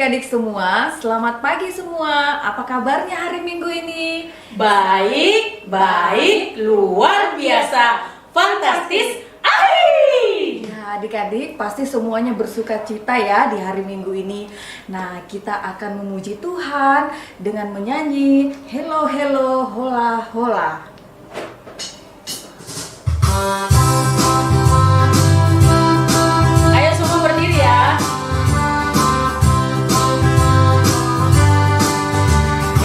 adik-adik semua, selamat pagi semua. Apa kabarnya hari Minggu ini? Baik, baik, luar biasa, fantastis, Ya, adik-adik pasti semuanya bersuka cita ya di hari Minggu ini. Nah, kita akan memuji Tuhan dengan menyanyi Hello Hello Hola Hola. Ayo semua berdiri ya.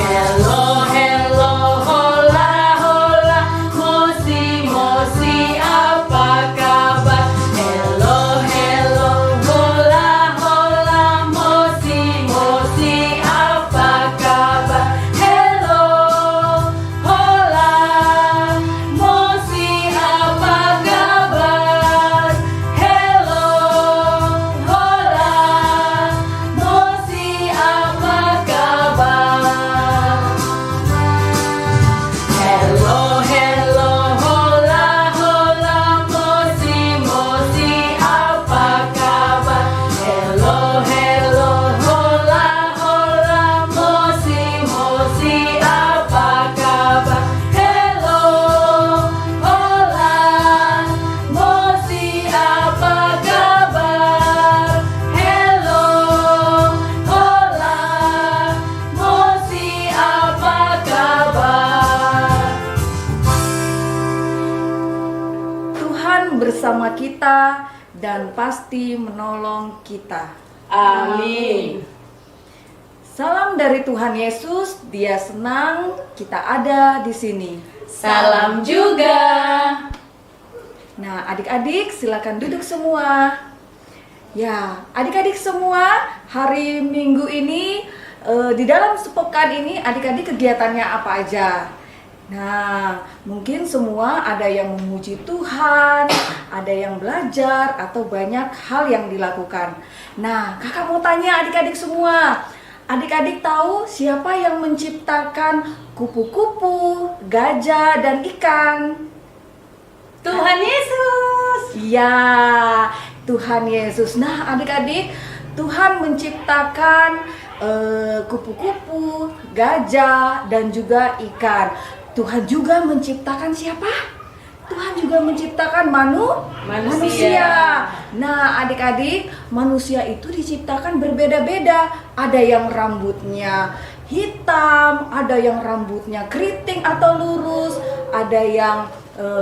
Hello, hello, hola, hola, mosi, mosi, apa kabar? Hello, hello, hola, hola, mosi, mosi, apa kabar? Hello, hola, mosi, apa kabar? Hello, hola, mosi, apa kabar? Hello, hello, hola, hola, mosi, mosi, apa kabar? Hello, hello, hola, hola, mosi, mosi, apa kabar? Hello, hola, mosi, apa kabar? Hello, hola, mosi, apa kabar? Tuhan bersama kita dan pasti menolong kita. Amin. Salam dari Tuhan Yesus, Dia senang kita ada di sini. Salam juga. Nah, adik-adik silakan duduk semua. Ya, adik-adik semua, hari Minggu ini di dalam sepekan ini adik-adik kegiatannya apa aja? Nah, mungkin semua ada yang memuji Tuhan, ada yang belajar atau banyak hal yang dilakukan. Nah, kakak mau tanya adik-adik semua. Adik-adik tahu siapa yang menciptakan kupu-kupu, gajah, dan ikan? Tuhan Yesus. Iya, Tuhan Yesus. Nah, adik-adik, Tuhan menciptakan kupu-kupu, gajah, dan juga ikan. Tuhan juga menciptakan siapa? Tuhan juga menciptakan manusia. Nah, adik-adik, manusia itu diciptakan berbeda-beda. Ada yang rambutnya hitam, ada yang rambutnya keriting atau lurus, ada yang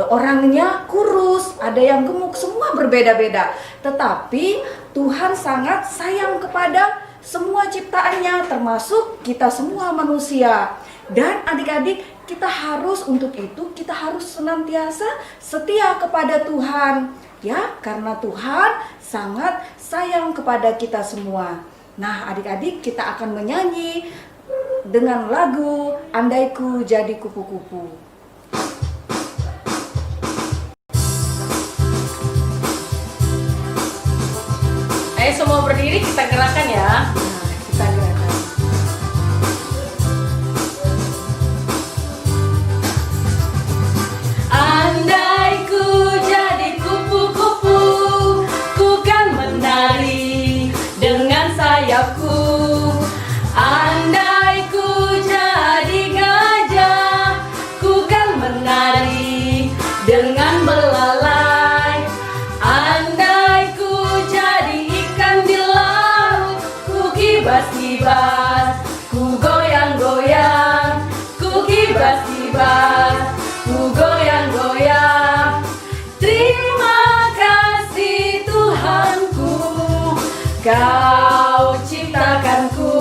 orangnya kurus, ada yang gemuk, semua berbeda-beda. Tetapi Tuhan sangat sayang kepada semua ciptaannya, termasuk kita semua manusia. Dan adik-adik, kita harus untuk itu kita harus senantiasa setia kepada Tuhan, ya, karena Tuhan sangat sayang kepada kita semua. Nah, adik-adik, kita akan menyanyi dengan lagu Andaiku Jadi Kupu-Kupu. Ayo semua berdiri, kita gerakan ya. Nah, kita gerakan. Andai ku jadi kupu-kupu, ku kan menari dengan sayapku. Andai ku jadi gajah, ku kan menari dengan belalai. Andai ku jadi ikan di laut, ku kibas-kibas, ku goyang-goyang, ku kibas-kibas, ku goyang-goyang. Terima kasih Tuhanku, Kau ciptakanku.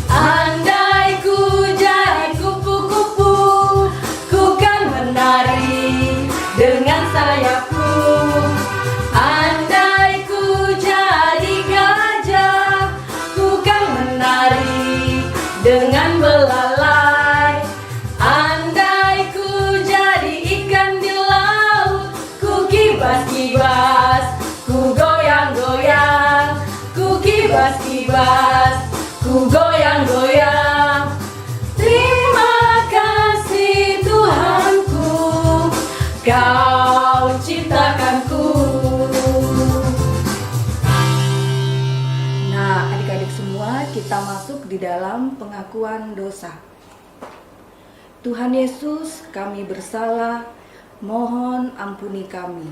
Andai ku jadi kupu-kupu, ku kan menari dengan sayapku. Andai ku jadi gajah, ku kan menari dengan belalai. Andai ku jadi ikan di laut, ku kibas-kibas, ku goyang-goyang, ku kibas-kibas, ku goyang-goyang. Terima kasih Tuhanku, Kau ciptakanku. kita masuk di dalam pengakuan dosa. Tuhan Yesus, kami bersalah, mohon ampuni kami.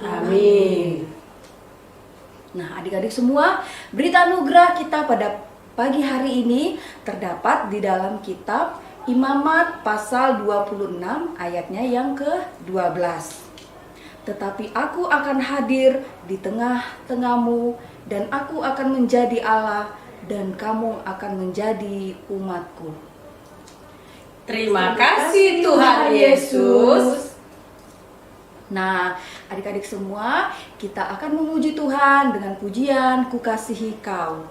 Amin. Nah, adik-adik semua, berita anugerah kita pada pagi hari ini terdapat di dalam kitab Imamat pasal 26 ayatnya yang ke-12. Tetapi aku akan hadir di tengah-tengahmu dan aku akan menjadi Allah dan kamu akan menjadi umatku. Terima kasih Tuhan Yesus. Nah, adik-adik semua, kita akan memuji Tuhan dengan pujian Ku Kasihi Kau.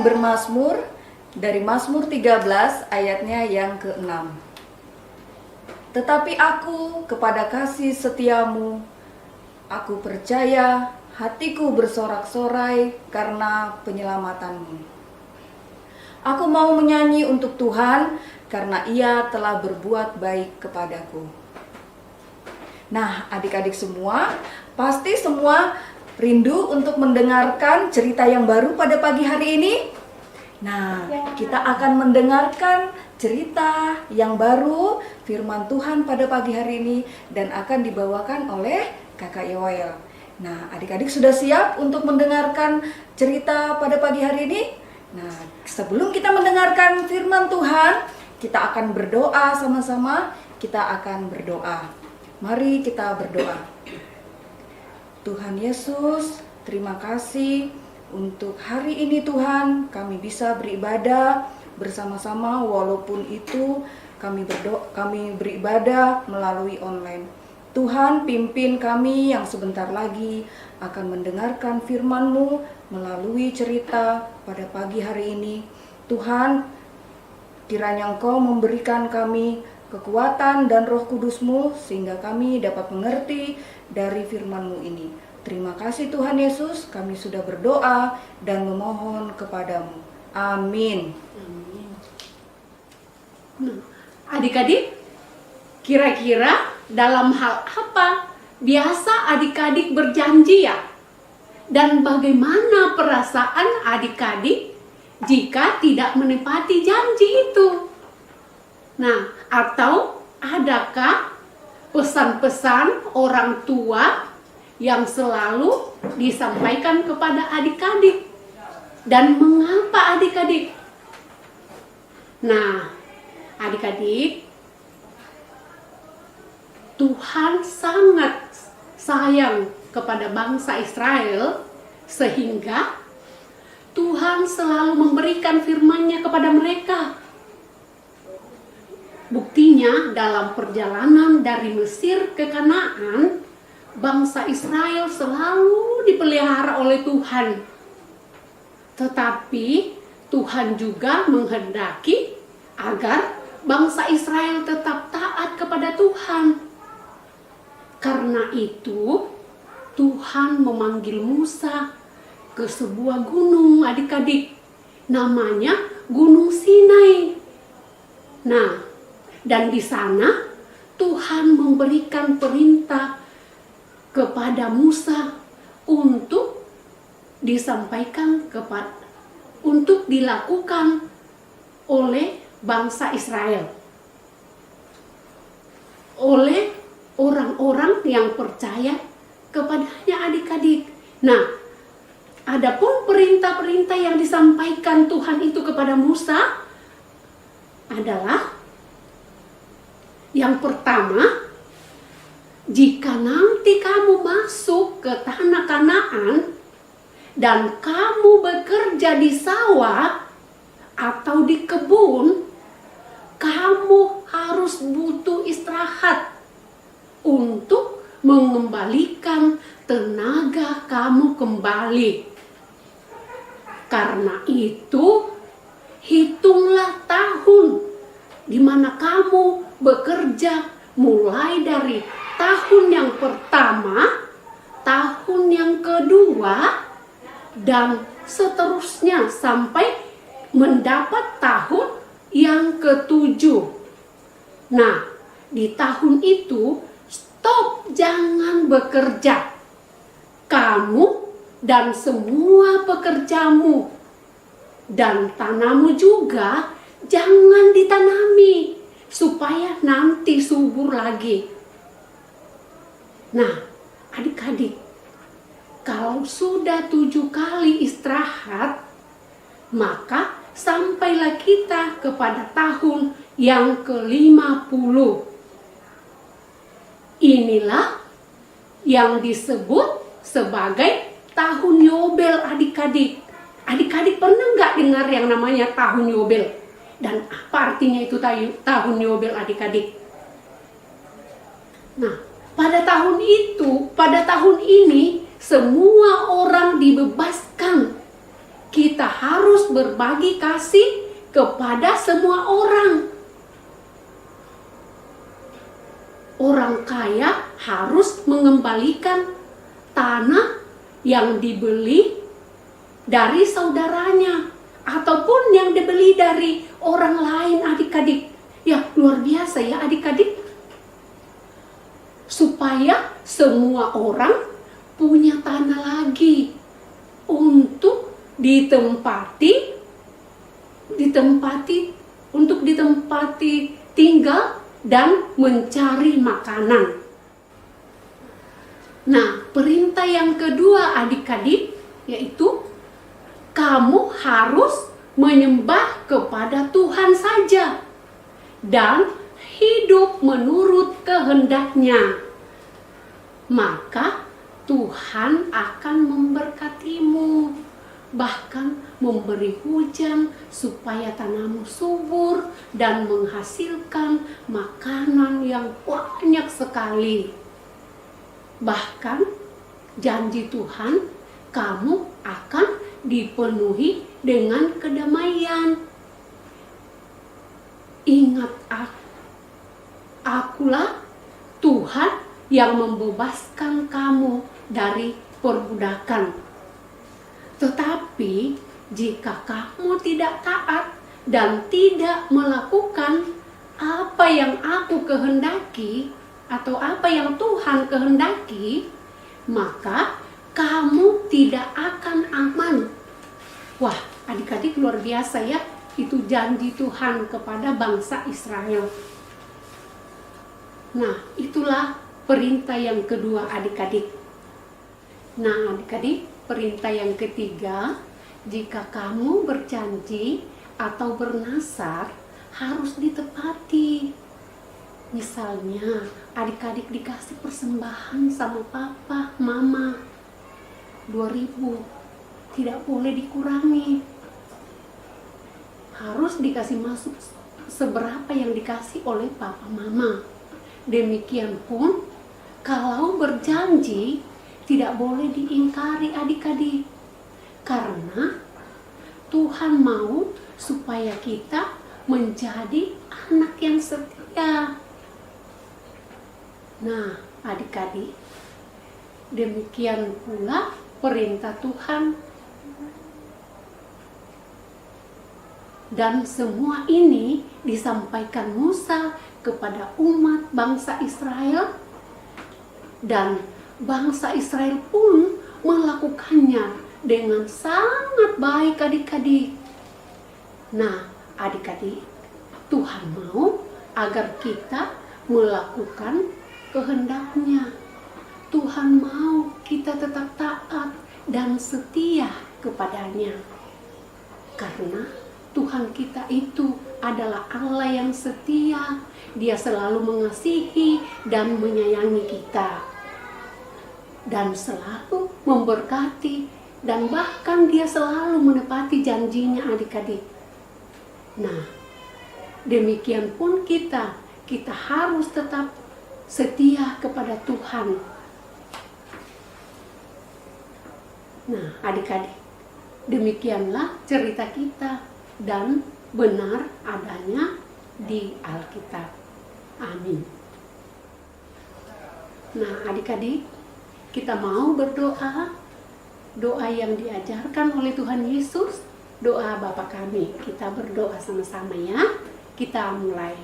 Bermazmur dari Mazmur 13 ayatnya yang ke-6. Tetapi aku kepada kasih setiamu, aku percaya, hatiku bersorak-sorai karena penyelamatanmu. Aku mau menyanyi untuk Tuhan karena Ia telah berbuat baik kepadaku. Nah, adik-adik semua, pasti semua rindu untuk mendengarkan cerita yang baru pada pagi hari ini. Nah, kita akan mendengarkan cerita yang baru firman Tuhan pada pagi hari ini dan akan dibawakan oleh Kakak Yoel. Nah, adik-adik sudah siap untuk mendengarkan cerita pada pagi hari ini? Nah, sebelum kita mendengarkan firman Tuhan, kita akan berdoa sama-sama. Kita akan berdoa. Mari kita berdoa. Tuhan Yesus, terima kasih untuk hari ini Tuhan, kami bisa beribadah bersama-sama walaupun itu kami beribadah melalui online. Tuhan, pimpin kami yang sebentar lagi akan mendengarkan firman-Mu melalui cerita pada pagi hari ini. Tuhan, kiranya Engkau memberikan kami kekuatan dan Roh Kudus-Mu sehingga kami dapat mengerti dari firman-Mu ini. Terima kasih Tuhan Yesus, kami sudah berdoa dan memohon kepadamu. Amin. Nah, adik-adik, kira-kira dalam hal apa biasa adik-adik berjanji ya? Dan bagaimana perasaan adik-adik jika tidak menepati janji itu? Nah, atau adakah pesan-pesan orang tua yang selalu disampaikan kepada adik-adik? Dan mengapa adik-adik? Nah, adik-adik, Tuhan sangat sayang kepada bangsa Israel sehingga Tuhan selalu memberikan firman-Nya kepada mereka. Buktinya dalam perjalanan dari Mesir ke Kanaan, bangsa Israel selalu dipelihara oleh Tuhan. Tetapi Tuhan juga menghendaki agar bangsa Israel tetap taat kepada Tuhan. Karena itu, Tuhan memanggil Musa ke sebuah gunung, adik-adik. Namanya Gunung Sinai. Nah, dan di sana Tuhan memberikan perintah kepada Musa untuk disampaikan untuk dilakukan oleh bangsa Israel, oleh orang-orang yang percaya kepadanya, adik-adik. Nah, adapun perintah-perintah yang disampaikan Tuhan itu kepada Musa adalah yang pertama, jika nanti kamu masuk ke tanah Kanaan dan kamu bekerja di sawah atau di kebun, kamu harus butuh istirahat untuk mengembalikan tenaga kamu kembali. Karena itu, hitunglah tahun di mana kamu bekerja, mulai dari tahun yang pertama, tahun yang kedua, dan seterusnya sampai mendapat tahun yang ketujuh. Nah, di tahun itu stop, jangan bekerja. Kamu dan semua pekerjamu dan tanahmu juga jangan ditanami supaya nanti subur lagi. Nah, adik-adik, kalau sudah 7 kali istirahat, maka sampailah kita kepada tahun yang ke-50. Inilah yang disebut sebagai tahun Yobel, adik-adik. Adik-adik pernah nggak dengar yang namanya tahun Yobel? Dan apa artinya itu tahun Yobel, adik-adik? Nah, pada tahun ini, semua orang dibebaskan. Kita harus berbagi kasih kepada semua orang. Orang kaya harus mengembalikan tanah yang dibeli dari saudaranya ataupun yang dibeli dari orang lain, adik-adik. Ya, luar biasa ya, adik-adik. Supaya semua orang punya tanah lagi untuk ditempati tinggal dan mencari makanan. Nah, perintah yang kedua, adik-adik, yaitu kamu harus menyembah kepada Tuhan saja dan hidup menurut kehendaknya. Maka Tuhan akan memberkatimu, bahkan memberi hujan supaya tanahmu subur dan menghasilkan makanan yang banyak sekali. Bahkan janji Tuhan, kamu akan dipenuhi dengan kedamaian. Ingat, akulah Tuhan yang membebaskan kamu dari perbudakan. Tetapi jika kamu tidak taat dan tidak melakukan apa yang aku kehendaki atau apa yang Tuhan kehendaki, maka kamu tidak akan aman. Wah, adik-adik, luar biasa ya. Itu janji Tuhan kepada bangsa Israel. Nah, itulah perintah yang kedua, adik-adik. Nah, adik-adik, perintah yang ketiga, jika kamu berjanji atau bernasar, harus ditepati. Misalnya, adik-adik dikasih persembahan sama papa, mama, 2.000, tidak boleh dikurangi. Harus dikasih masuk seberapa yang dikasih oleh papa, mama. Demikian pun, kalau berjanji, tidak boleh diingkari, adik-adik. Karena Tuhan mau supaya kita menjadi anak yang setia. Nah, adik-adik, demikian pula perintah Tuhan. Dan semua ini disampaikan Musa kepada umat bangsa Israel, dan bangsa Israel pun melakukannya dengan sangat baik adik-adik. Nah, adik-adik, Tuhan mau agar kita melakukan kehendak-Nya. Tuhan mau kita tetap taat dan setia kepada-Nya. Karena Tuhan kita itu adalah Allah yang setia. Dia selalu mengasihi dan menyayangi kita. Dan selalu memberkati. Dan bahkan dia selalu menepati janjinya adik-adik. Nah, demikian pun kita harus tetap setia kepada Tuhan. Nah, adik-adik, demikianlah cerita kita dan benar adanya di Alkitab. Amin. Nah, adik-adik, kita mau berdoa, doa yang diajarkan oleh Tuhan Yesus, doa Bapa kami. Kita berdoa sama-sama ya. Kita mulai.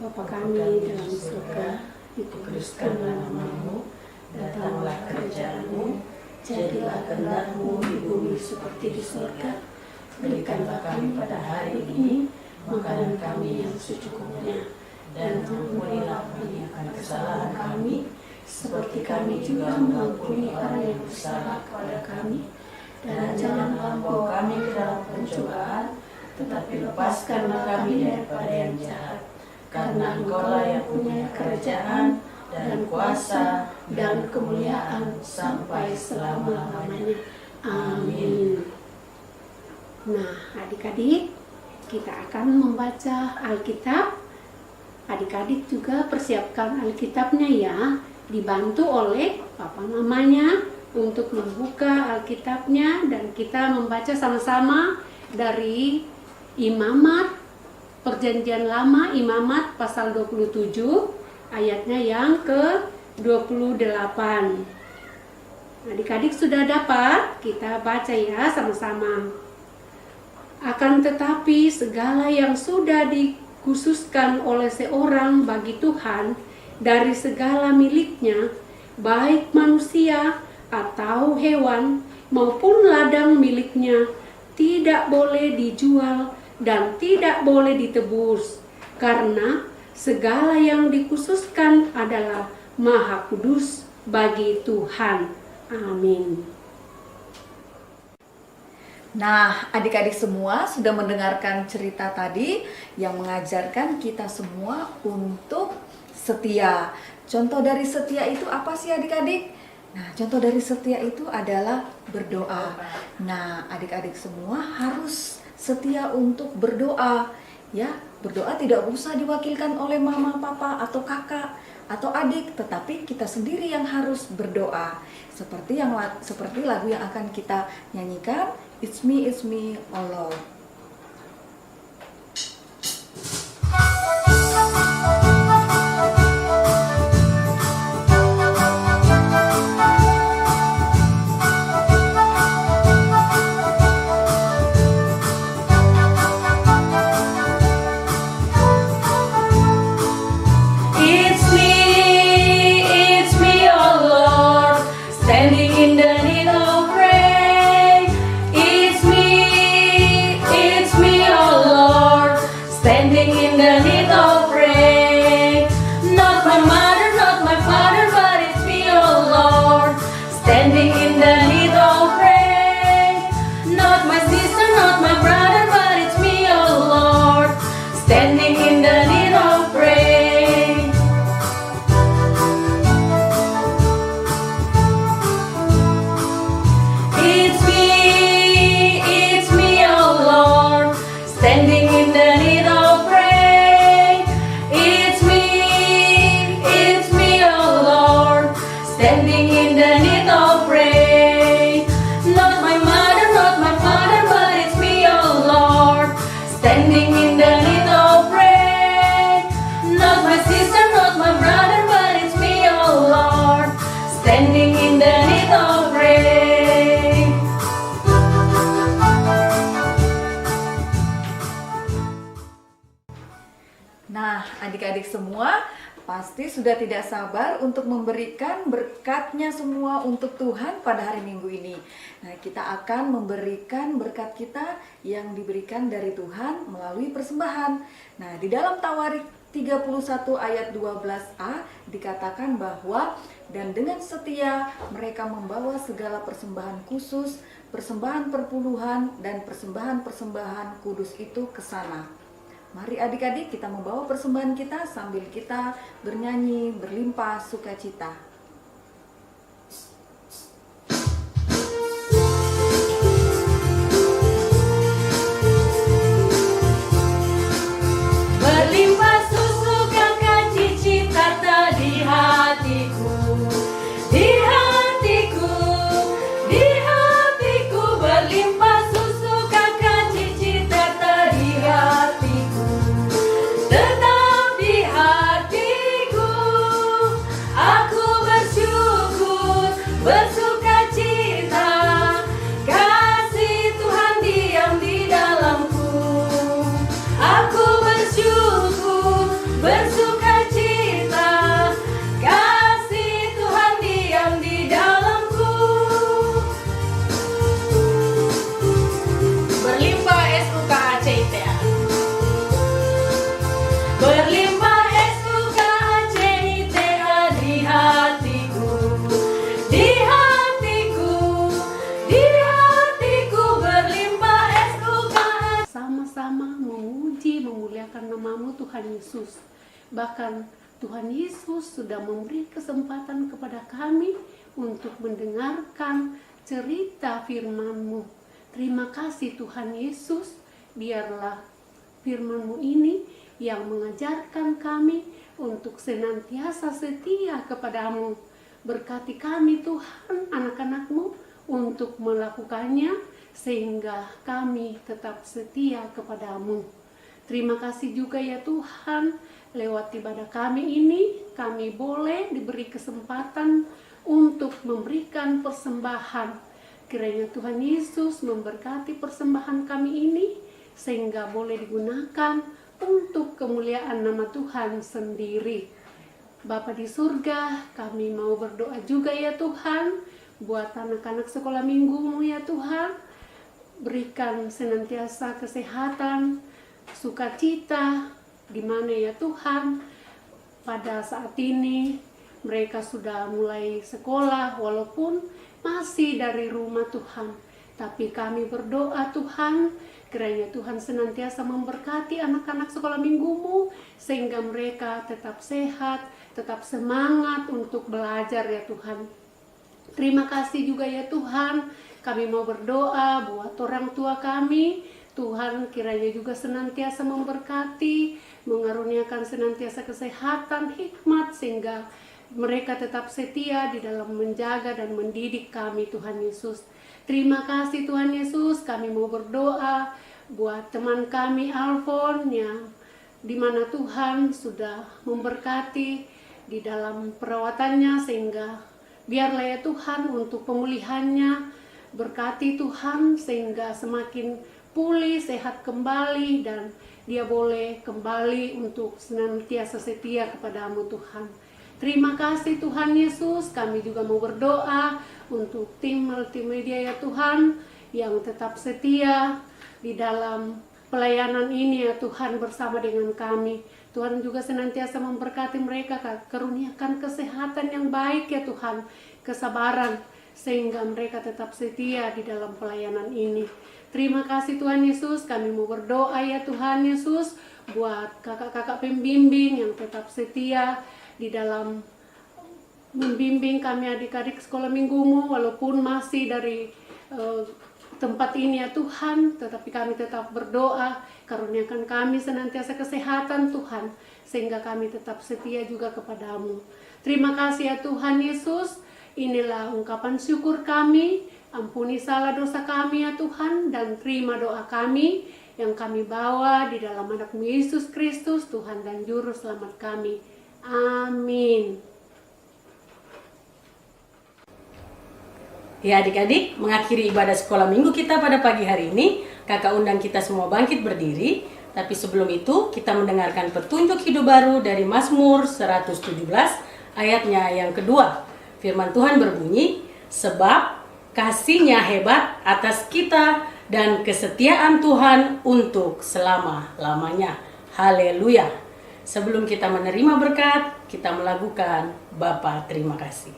Bapa kami dalam surga, dikuduskanlah nama-Mu, datanglah kerajaan-Mu, jadilah kehendak-Mu di bumi seperti di surga. Berikanlah kami pada hari ini makanan kami yang secukupnya, dan ampunilah kami akan kesalahan kami, seperti kami juga mengampuni orang yang bersalah kepada kami. Dan janganlah membawa kami ke dalam pencobaan, tetapi lepaskanlah kami daripada yang jahat. Karena Engkau-lah yang punya kerajaan dan kuasa dan kemuliaan sampai selama-lamanya. Amin. Nah, adik-adik, kita akan membaca Alkitab. Adik-adik juga persiapkan Alkitabnya ya, dibantu oleh papa mamanya untuk membuka Alkitabnya, dan kita membaca sama-sama dari Imamat, Perjanjian Lama, Imamat pasal 27, ayatnya yang ke-28. Adik-adik sudah dapat? Kita baca ya sama-sama. Akan tetapi segala yang sudah dikhususkan oleh seorang bagi Tuhan dari segala miliknya, baik manusia atau hewan maupun ladang miliknya, tidak boleh dijual dan tidak boleh ditebus, karena segala yang dikhususkan adalah maha kudus bagi Tuhan. Amin. Nah, adik-adik semua sudah mendengarkan cerita tadi yang mengajarkan kita semua untuk setia. Contoh dari setia itu apa sih adik-adik? Nah, contoh dari setia itu adalah berdoa. Nah, adik-adik semua harus setia untuk berdoa. Ya, berdoa tidak usah diwakilkan oleh mama, papa, atau kakak, atau adik, tetapi kita sendiri yang harus berdoa. Seperti lagu yang akan kita nyanyikan, It's me, oh Lord. It's me, oh Lord, standing in the need of prayer. It's me, Nah, adik-adik semua pasti sudah tidak sabar untuk memberikan berkatnya semua untuk Tuhan pada hari Minggu ini. Nah, kita akan memberikan berkat kita yang diberikan dari Tuhan melalui persembahan. Nah, di dalam Tawarik 31 ayat 12a dikatakan bahwa dan dengan setia mereka membawa segala persembahan khusus, persembahan perpuluhan dan persembahan-persembahan kudus itu ke sana. Mari adik-adik kita membawa persembahan kita sambil kita bernyanyi berlimpah sukacita. Berlimpah sukacita di hatiku, di hatiku, di hatiku. Berlimpah sukacita di hatiku, tetap di hatiku. Aku bersyukur, bersukacita, kasih Tuhan diam di dalamku. Aku bersyukur, bersukacita, kasih Tuhan diam di dalamku. Berlimpah SUKACITA, berlimpah SUKACITA di hatiku, di hatiku, di hatiku. Berlimpah SUKACITA. Sama-sama memuji, memuliakan namamu Tuhan Yesus. Bahkan Tuhan Yesus sudah memberi kesempatan kepada kami untuk mendengarkan cerita firman-Mu. Terima kasih Tuhan Yesus, biarlah firman-Mu ini yang mengajarkan kami untuk senantiasa setia kepadamu. Berkati kami Tuhan, anak-anak-Mu, untuk melakukannya sehingga kami tetap setia kepadamu. Terima kasih juga ya Tuhan, lewat ibadah kami ini, kami boleh diberi kesempatan untuk memberikan persembahan. Kiranya Tuhan Yesus memberkati persembahan kami ini, sehingga boleh digunakan untuk kemuliaan nama Tuhan sendiri. Bapa di surga, kami mau berdoa juga ya Tuhan, buat anak-anak sekolah minggu-Mu ya Tuhan. Berikan senantiasa kesehatan, sukacita, di mana ya Tuhan pada saat ini mereka sudah mulai sekolah walaupun masih dari rumah Tuhan. Tapi kami berdoa Tuhan, kiranya Tuhan senantiasa memberkati anak-anak sekolah minggu-Mu sehingga mereka tetap sehat, tetap semangat untuk belajar ya Tuhan. Terima kasih juga ya Tuhan, kami mau berdoa buat orang tua kami. Tuhan kiranya juga senantiasa memberkati, mengaruniakan senantiasa kesehatan, hikmat, sehingga mereka tetap setia di dalam menjaga dan mendidik kami Tuhan Yesus. Terima kasih Tuhan Yesus, kami mau berdoa buat teman kami Alfon yang dimana Tuhan sudah memberkati di dalam perawatannya, sehingga biarlah ya Tuhan untuk pemulihannya, berkati Tuhan sehingga semakin pulih, sehat kembali, dan dia boleh kembali untuk senantiasa setia kepadamu Tuhan. Terima kasih Tuhan Yesus, kami juga mau berdoa untuk tim multimedia ya Tuhan, yang tetap setia di dalam pelayanan ini ya Tuhan bersama dengan kami. Tuhan juga senantiasa memberkati mereka, karuniakan kesehatan yang baik ya Tuhan, kesabaran, sehingga mereka tetap setia di dalam pelayanan ini. Terima kasih Tuhan Yesus, kami mau berdoa ya Tuhan Yesus buat kakak-kakak pembimbing yang tetap setia di dalam membimbing kami adik-adik sekolah minggu-Mu walaupun masih dari tempat ini ya Tuhan, tetapi kami tetap berdoa, karuniakan kami senantiasa kesehatan Tuhan, sehingga kami tetap setia juga kepadamu. Terima kasih ya Tuhan Yesus, inilah ungkapan syukur kami. Ampuni salah dosa kami ya Tuhan, dan terima doa kami yang kami bawa di dalam anak-Mu Yesus Kristus, Tuhan dan Juru Selamat kami. Amin. Ya adik-adik, mengakhiri ibadah sekolah minggu kita pada pagi hari ini, kakak undang kita semua bangkit berdiri. Tapi sebelum itu kita mendengarkan petunjuk hidup baru dari Mazmur 117 ayatnya yang kedua. Firman Tuhan berbunyi, sebab kasih-Nya hebat atas kita dan kesetiaan Tuhan untuk selama-lamanya. Haleluya. Sebelum kita menerima berkat, kita melakukan Bapa terima kasih.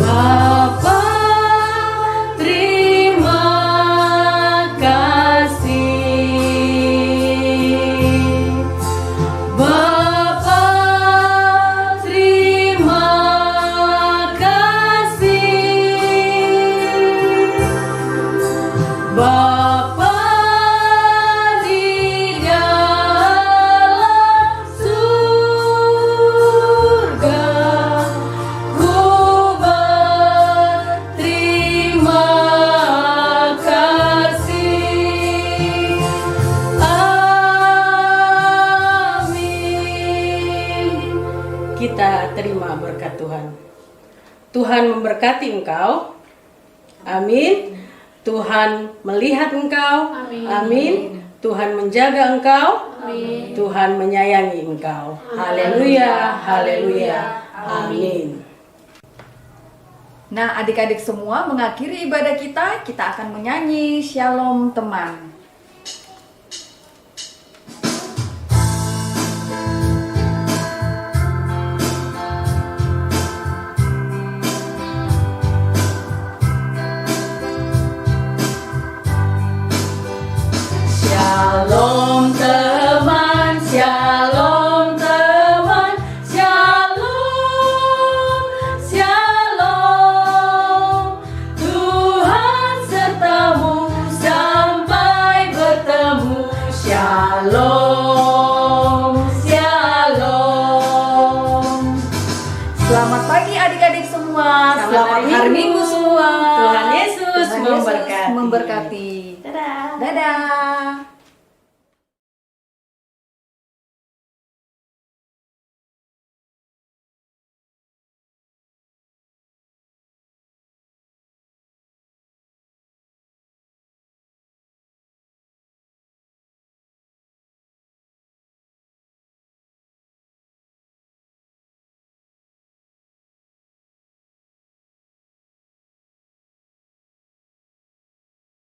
Bapa, terima kasih. Bapa, terima kasih. Bapa di dalam surga, ku berterima kasih. Amin. Kita terima berkat Tuhan. Tuhan memberkati engkau. Amin. Tuhan melihat engkau. Amin. Tuhan menjaga engkau. Amin. Tuhan menyayangi engkau. Haleluya. Haleluya. Amin. Nah, adik-adik semua, mengakhiri ibadah kita akan menyanyi Shalom Teman. Shalom teman, shalom teman, shalom, shalom. Tuhan sertamu sampai bertemu. Shalom, shalom. Selamat pagi adik-adik semua. Selamat hari Minggu semua. Tuhan Yesus Tuhan Yesus memberkati. memberkati. Dadah. Dadah.